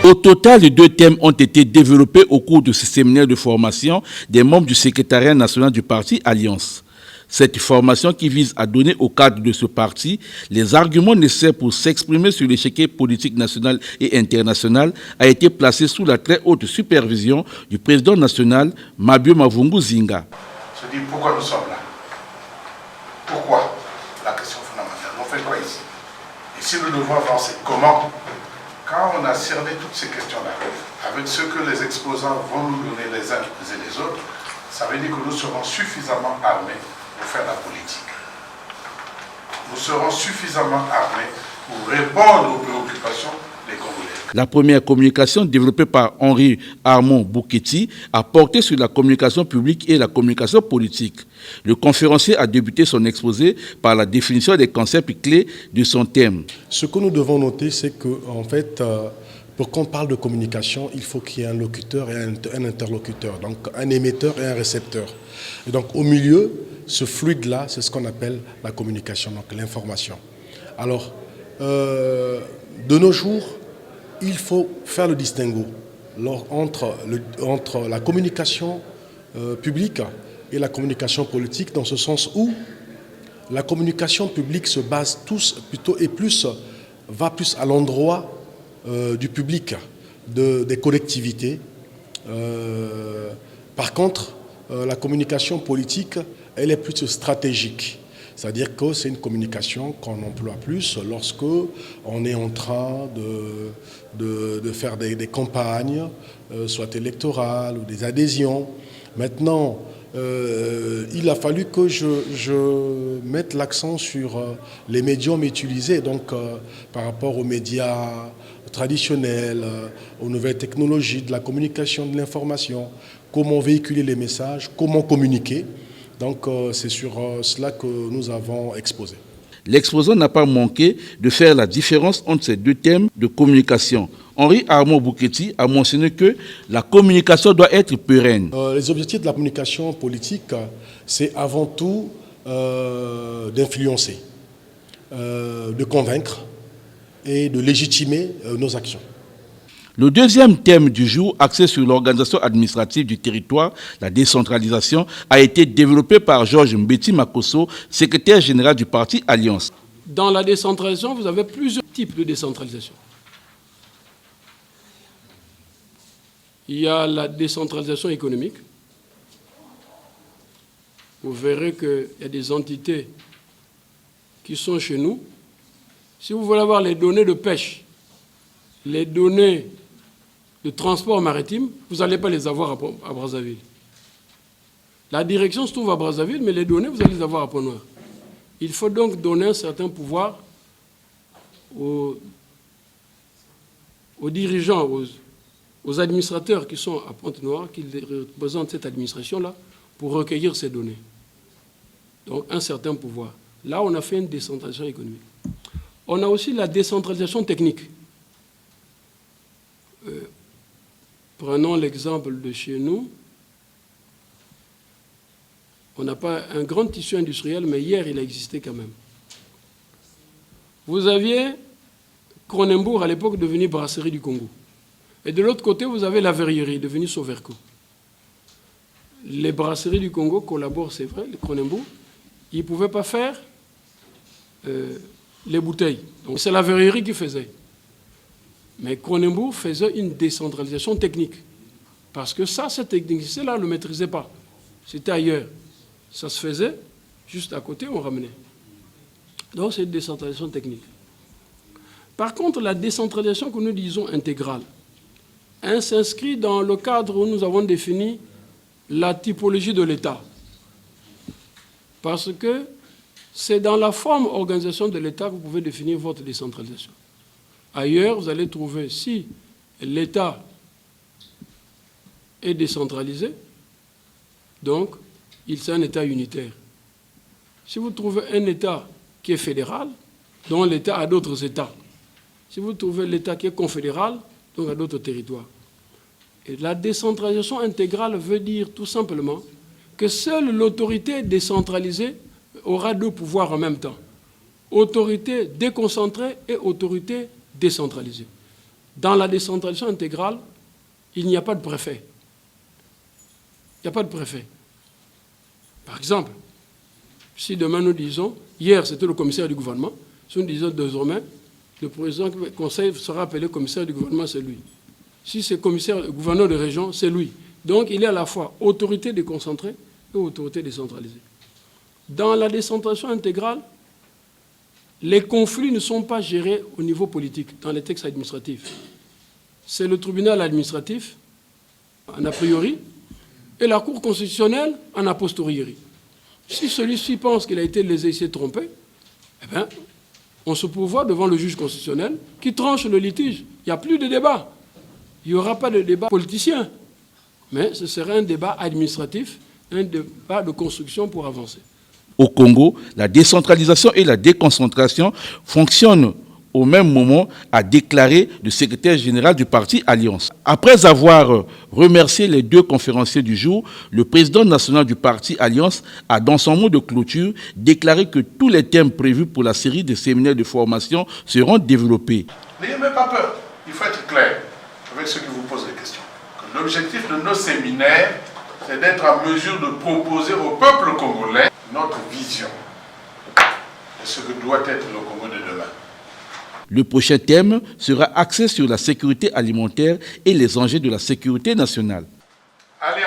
Au total, 2 thèmes ont été développés au cours de ce séminaire de formation des membres du secrétariat national du parti Alliance. Cette formation qui vise à donner au cadre de ce parti les arguments nécessaires pour s'exprimer sur l'échiquier politique national et international a été placée sous la très haute supervision du président national, Mabio Mavungu Zinga. Se dit pourquoi nous sommes là. Pourquoi? La question fondamentale. On fait quoi ici? Et si nous devons avancer, comment? Quand on a cerné toutes ces questions-là, avec ce que les exposants vont nous donner les uns et les autres, ça veut dire que nous serons suffisamment armés pour faire la politique. Nous serons suffisamment armés pour répondre aux préoccupations des Congolais. La première communication développée par Henri Armand Bouketi a porté sur la communication publique et la communication politique. Le conférencier a débuté son exposé par la définition des concepts clés de son thème. Ce que nous devons noter, c'est qu'en fait, pour qu'on parle de communication, il faut qu'il y ait un locuteur et un interlocuteur, donc un émetteur et un récepteur. Et donc au milieu, ce fluide-là, c'est ce qu'on appelle la communication, donc l'information. Alors, de nos jours, il faut faire le distinguo entre la communication publique et la communication politique, dans ce sens où la communication publique se base va plus à l'endroit du public, des collectivités. Par contre, la communication politique, elle est plus stratégique. C'est-à-dire que c'est une communication qu'on emploie plus lorsque on est en train de faire des campagnes, soit électorales ou des adhésions. Maintenant, il a fallu que je mette l'accent sur les médiums utilisés, donc par rapport aux médias traditionnels, aux nouvelles technologies de la communication, de l'information, comment véhiculer les messages, comment communiquer. Donc c'est sur cela que nous avons exposé. L'exposant n'a pas manqué de faire la différence entre ces 2 thèmes de communication. Henri Armand Bouketi a mentionné que la communication doit être pérenne. Les objectifs de la communication politique, c'est avant tout d'influencer, de convaincre et de légitimer nos actions. Le deuxième thème du jour, axé sur l'organisation administrative du territoire, la décentralisation, a été développé par Georges Mbeti Makosso, secrétaire général du parti Alliance. Dans la décentralisation, vous avez plusieurs types de décentralisation. Il y a la décentralisation économique. Vous verrez qu'il y a des entités qui sont chez nous. Si vous voulez avoir les données de pêche, les données de transport maritime, vous n'allez pas les avoir à Brazzaville. La direction se trouve à Brazzaville, mais les données, vous allez les avoir à Pont-Noir. Il faut donc donner un certain pouvoir aux dirigeants, aux administrateurs qui sont à Pont-Noir, qui représentent cette administration-là, pour recueillir ces données. Donc un certain pouvoir. Là, on a fait une décentralisation économique. On a aussi la décentralisation technique. Prenons l'exemple de chez nous. On n'a pas un grand tissu industriel, mais hier, il a existé quand même. Vous aviez Cronenbourg, à l'époque, devenu Brasserie du Congo. Et de l'autre côté, vous avez la verrerie, devenue Soverco. Les brasseries du Congo collaborent, c'est vrai, les Cronenbourg. Ils ne pouvaient pas faire les bouteilles. Donc c'est la verrerie qui faisait. Mais Cronenbourg faisait une décentralisation technique. Parce que ça, cette technicité-là, on ne le maîtrisait pas. C'était ailleurs. Ça se faisait, juste à côté, on ramenait. Donc c'est une décentralisation technique. Par contre, la décentralisation que nous disons intégrale, elle s'inscrit dans le cadre où nous avons défini la typologie de l'État. Parce que c'est dans la forme organisation de l'État que vous pouvez définir votre décentralisation. Ailleurs, vous allez trouver, si l'État est décentralisé, donc c'est un État unitaire. Si vous trouvez un État qui est fédéral, donc l'État a d'autres États. Si vous trouvez l'État qui est confédéral, donc à d'autres territoires. Et la décentralisation intégrale veut dire tout simplement que seule l'autorité décentralisée aura 2 pouvoirs en même temps. Autorité déconcentrée et autorité décentralisée. Dans la décentralisation intégrale, il n'y a pas de préfet. Il n'y a pas de préfet. Par exemple, si demain nous disons, hier c'était le commissaire du gouvernement, si nous disons désormais, le président du conseil sera appelé commissaire du gouvernement, c'est lui. Si c'est gouverneur de région, c'est lui. Donc il est à la fois autorité déconcentrée et autorité décentralisée. Dans la décentralisation intégrale, les conflits ne sont pas gérés au niveau politique, dans les textes administratifs. C'est le tribunal administratif, en a priori, et la Cour constitutionnelle, en a posteriori. Si celui-ci pense qu'il a été lésé, il s'est trompé, eh bien, on se pourvoit devant le juge constitutionnel qui tranche le litige. Il n'y a plus de débat. Il n'y aura pas de débat politicien, mais ce serait un débat administratif, un débat de construction pour avancer. Au Congo, la décentralisation et la déconcentration fonctionnent au même moment, a déclaré le secrétaire général du parti Alliance. Après avoir remercié les deux conférenciers du jour, le président national du parti Alliance a, dans son mot de clôture, déclaré que tous les thèmes prévus pour la série de séminaires de formation seront développés. N'ayez même pas peur, il faut être clair avec ceux qui vous posent des questions. L'objectif de nos séminaires, c'est d'être en mesure de proposer au peuple congolais notre vision de ce que doit être le Congo de demain. Le prochain thème sera axé sur la sécurité alimentaire et les enjeux de la sécurité nationale. Allez